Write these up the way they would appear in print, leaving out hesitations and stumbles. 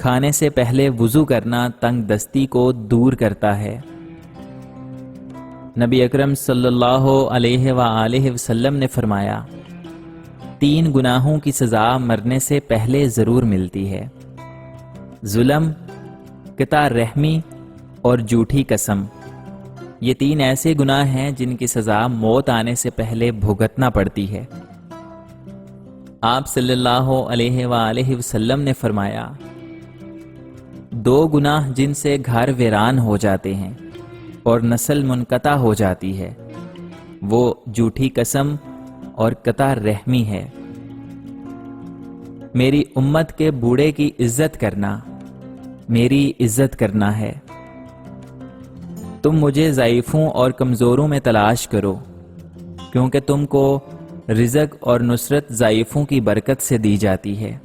کھانے سے پہلے وضو کرنا تنگ دستی کو دور کرتا ہے۔ نبی اکرم صلی اللہ علیہ وآلہ وسلم نے فرمایا، 3 گناہوں کی سزا مرنے سے پہلے ضرور ملتی ہے: ظلم، قطع رحمی اور جھوٹی قسم۔ یہ 3 ایسے گناہ ہیں جن کی سزا موت آنے سے پہلے بھگتنا پڑتی ہے۔ آپ صلی اللہ علیہ وآلہ وسلم نے فرمایا، 2 گناہ جن سے گھر ویران ہو جاتے ہیں اور نسل منقطع ہو جاتی ہے، وہ جھوٹی قسم اور قطع رحمی ہے۔ میری امت کے بوڑھے کی عزت کرنا میری عزت کرنا ہے۔ تم مجھے ضعیفوں اور کمزوروں میں تلاش کرو، کیونکہ تم کو رزق اور نصرت ضعیفوں کی برکت سے دی جاتی ہے۔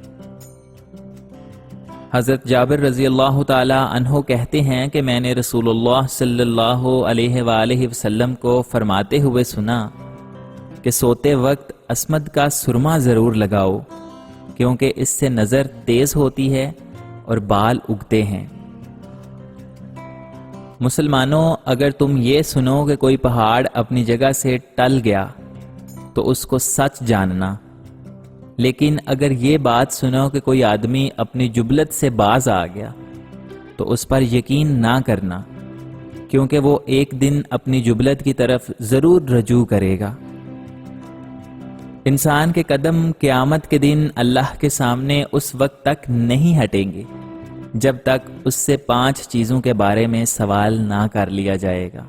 حضرت جابر رضی اللہ تعالی عنہ کہتے ہیں کہ میں نے رسول اللہ صلی اللہ علیہ وآلہ وسلم کو فرماتے ہوئے سنا کہ سوتے وقت عصمت کا سرما ضرور لگاؤ، کیونکہ اس سے نظر تیز ہوتی ہے اور بال اگتے ہیں۔ مسلمانوں، اگر تم یہ سنو کہ کوئی پہاڑ اپنی جگہ سے ٹل گیا تو اس کو سچ جاننا، لیکن اگر یہ بات سنو کہ کوئی آدمی اپنی جبلت سے باز آ گیا تو اس پر یقین نہ کرنا، کیونکہ وہ ایک دن اپنی جبلت کی طرف ضرور رجوع کرے گا۔ انسان کے قدم قیامت کے دن اللہ کے سامنے اس وقت تک نہیں ہٹیں گے جب تک اس سے 5 چیزوں کے بارے میں سوال نہ کر لیا جائے گا۔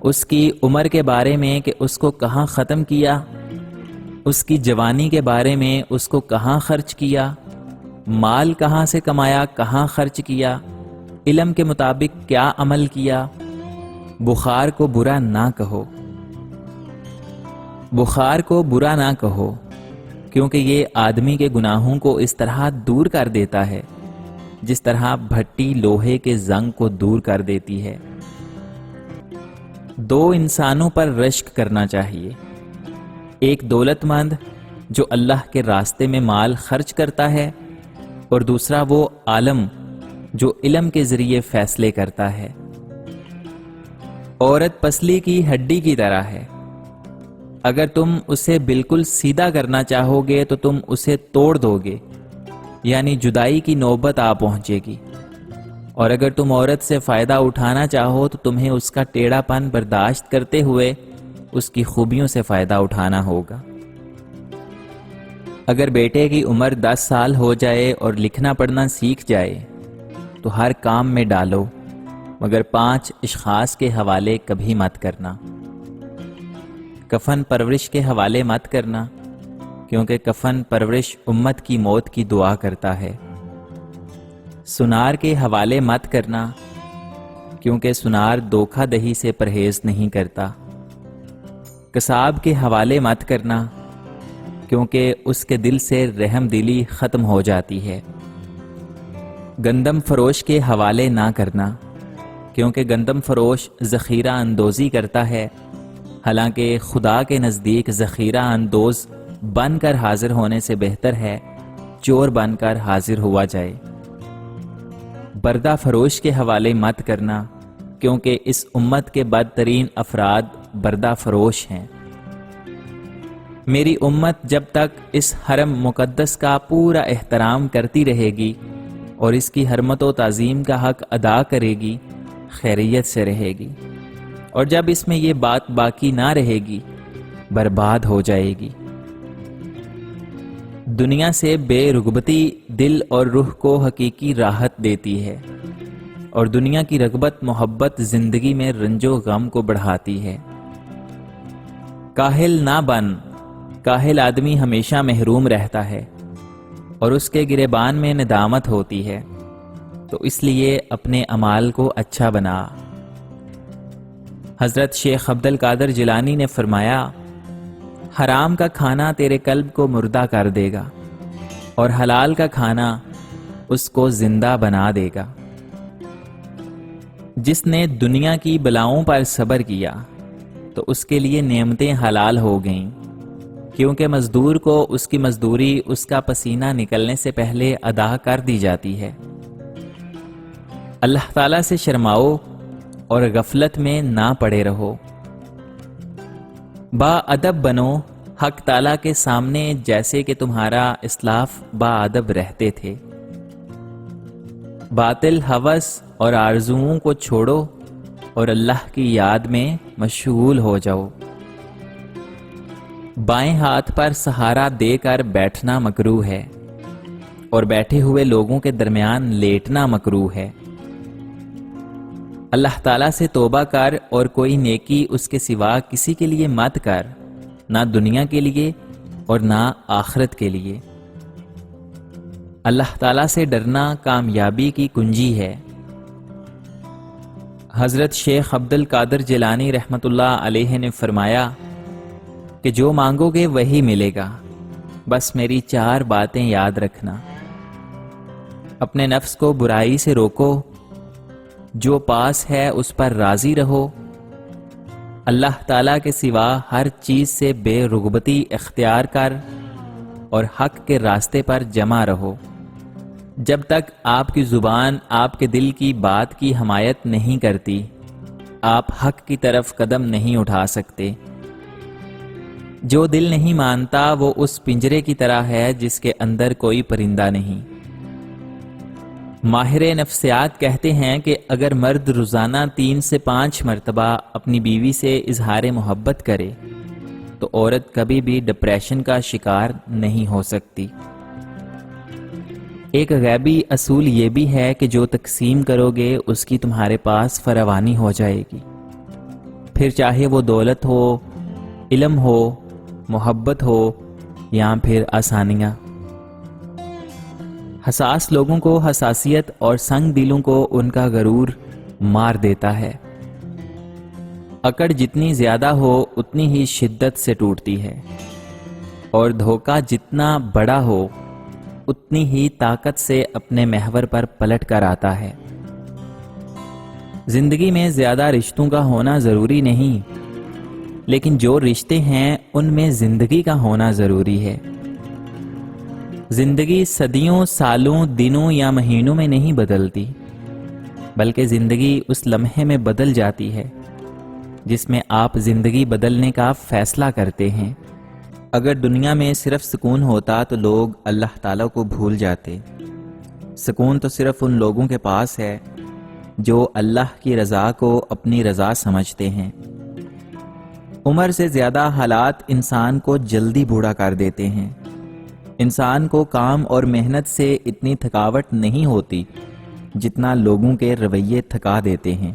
اس کی عمر کے بارے میں کہ اس کو کہاں ختم کیا، اس کی جوانی کے بارے میں اس کو کہاں خرچ کیا، مال کہاں سے کمایا، کہاں خرچ کیا، علم کے مطابق کیا عمل کیا۔ بخار کو برا نہ کہو، بخار کو برا نہ کہو، کیونکہ یہ آدمی کے گناہوں کو اس طرح دور کر دیتا ہے جس طرح بھٹی لوہے کے زنگ کو دور کر دیتی ہے۔ 2 انسانوں پر رشک کرنا چاہیے: ایک دولت مند جو اللہ کے راستے میں مال خرچ کرتا ہے، اور دوسرا وہ عالم جو علم کے ذریعے فیصلے کرتا ہے۔ عورت پسلی کی ہڈی کی طرح ہے، اگر تم اسے بالکل سیدھا کرنا چاہو گے تو تم اسے توڑ دو گے، یعنی جدائی کی نوبت آ پہنچے گی، اور اگر تم عورت سے فائدہ اٹھانا چاہو تو تمہیں اس کا ٹیڑھا پن برداشت کرتے ہوئے اس کی خوبیوں سے فائدہ اٹھانا ہوگا۔ اگر بیٹے کی عمر 10 سال ہو جائے اور لکھنا پڑھنا سیکھ جائے تو ہر کام میں ڈالو، مگر 5 اشخاص کے حوالے کبھی مت کرنا۔ کفن پرورش کے حوالے مت کرنا، کیونکہ کفن پرورش امت کی موت کی دعا کرتا ہے۔ سنار کے حوالے مت کرنا، کیونکہ سنار دھوکہ دہی سے پرہیز نہیں کرتا۔ قصاب کے حوالے مت کرنا، کیونکہ اس کے دل سے رحم دلی ختم ہو جاتی ہے۔ گندم فروش کے حوالے نہ کرنا، کیونکہ گندم فروش ذخیرہ اندوزی کرتا ہے، حالانکہ خدا کے نزدیک ذخیرہ اندوز بن کر حاضر ہونے سے بہتر ہے چور بن کر حاضر ہوا جائے۔ بردہ فروش کے حوالے مت کرنا، کیونکہ اس امت کے بدترین افراد بردہ فروش ہیں۔ میری امت جب تک اس حرم مقدس کا پورا احترام کرتی رہے گی اور اس کی حرمت و تعظیم کا حق ادا کرے گی، خیریت سے رہے گی، اور جب اس میں یہ بات باقی نہ رہے گی، برباد ہو جائے گی۔ دنیا سے بے رغبتی دل اور روح کو حقیقی راحت دیتی ہے، اور دنیا کی رغبت محبت زندگی میں رنج و غم کو بڑھاتی ہے۔ کاہل نہ بن، کاہل آدمی ہمیشہ محروم رہتا ہے اور اس کے گریبان میں ندامت ہوتی ہے، تو اس لیے اپنے اعمال کو اچھا بنا۔ حضرت شیخ عبد القادر جیلانی نے فرمایا، حرام کا کھانا تیرے قلب کو مردہ کر دے گا اور حلال کا کھانا اس کو زندہ بنا دے گا۔ جس نے دنیا کی بلاؤں پر صبر کیا تو اس کے لیے نعمتیں حلال ہو گئیں، کیونکہ مزدور کو اس کی مزدوری اس کا پسینہ نکلنے سے پہلے ادا کر دی جاتی ہے۔ اللہ تعالیٰ سے شرماؤ اور غفلت میں نہ پڑے رہو۔ با ادب بنو حق تعالیٰ کے سامنے جیسے کہ تمہارا اسلاف با ادب رہتے تھے۔ باطل ہوس اور آرزوؤں کو چھوڑو اور اللہ کی یاد میں مشغول ہو جاؤ۔ بائیں ہاتھ پر سہارا دے کر بیٹھنا مکروہ ہے اور بیٹھے ہوئے لوگوں کے درمیان لیٹنا مکروہ ہے۔ اللہ تعالیٰ سے توبہ کر اور کوئی نیکی اس کے سوا کسی کے لیے مت کر، نہ دنیا کے لیے اور نہ آخرت کے لیے۔ اللہ تعالیٰ سے ڈرنا کامیابی کی کنجی ہے۔ حضرت شیخ عبد القادر جیلانی رحمۃ اللہ علیہ نے فرمایا کہ جو مانگو گے وہی ملے گا، بس میری 4 باتیں یاد رکھنا۔ اپنے نفس کو برائی سے روکو، جو پاس ہے اس پر راضی رہو، اللہ تعالیٰ کے سوا ہر چیز سے بے رغبتی اختیار کر اور حق کے راستے پر جمع رہو۔ جب تک آپ کی زبان آپ کے دل کی بات کی حمایت نہیں کرتی، آپ حق کی طرف قدم نہیں اٹھا سکتے۔ جو دل نہیں مانتا وہ اس پنجرے کی طرح ہے جس کے اندر کوئی پرندہ نہیں۔ ماہر نفسیات کہتے ہیں کہ اگر مرد روزانہ 3 سے 5 مرتبہ اپنی بیوی سے اظہار محبت کرے تو عورت کبھی بھی ڈپریشن کا شکار نہیں ہو سکتی۔ ایک غیبی اصول یہ بھی ہے کہ جو تقسیم کرو گے اس کی تمہارے پاس فراوانی ہو جائے گی، پھر چاہے وہ دولت ہو، علم ہو، محبت ہو یا پھر آسانیاں۔ حساس لوگوں کو حساسیت اور سنگ دلوں کو ان کا غرور مار دیتا ہے۔ اکڑ جتنی زیادہ ہو اتنی ہی شدت سے ٹوٹتی ہے، اور دھوکہ جتنا بڑا ہو اتنی ہی طاقت سے اپنے محور پر پلٹ کر آتا ہے۔ زندگی میں زیادہ رشتوں کا ہونا ضروری نہیں، لیکن جو رشتے ہیں ان میں زندگی کا ہونا ضروری ہے۔ زندگی صدیوں، سالوں، دنوں یا مہینوں میں نہیں بدلتی، بلکہ زندگی اس لمحے میں بدل جاتی ہے جس میں آپ زندگی بدلنے کا فیصلہ کرتے ہیں۔ اگر دنیا میں صرف سکون ہوتا تو لوگ اللہ تعالیٰ کو بھول جاتے۔ سکون تو صرف ان لوگوں کے پاس ہے جو اللہ کی رضا کو اپنی رضا سمجھتے ہیں۔ عمر سے زیادہ حالات انسان کو جلدی بوڑھا کر دیتے ہیں۔ انسان کو کام اور محنت سے اتنی تھکاوٹ نہیں ہوتی جتنا لوگوں کے رویے تھکا دیتے ہیں۔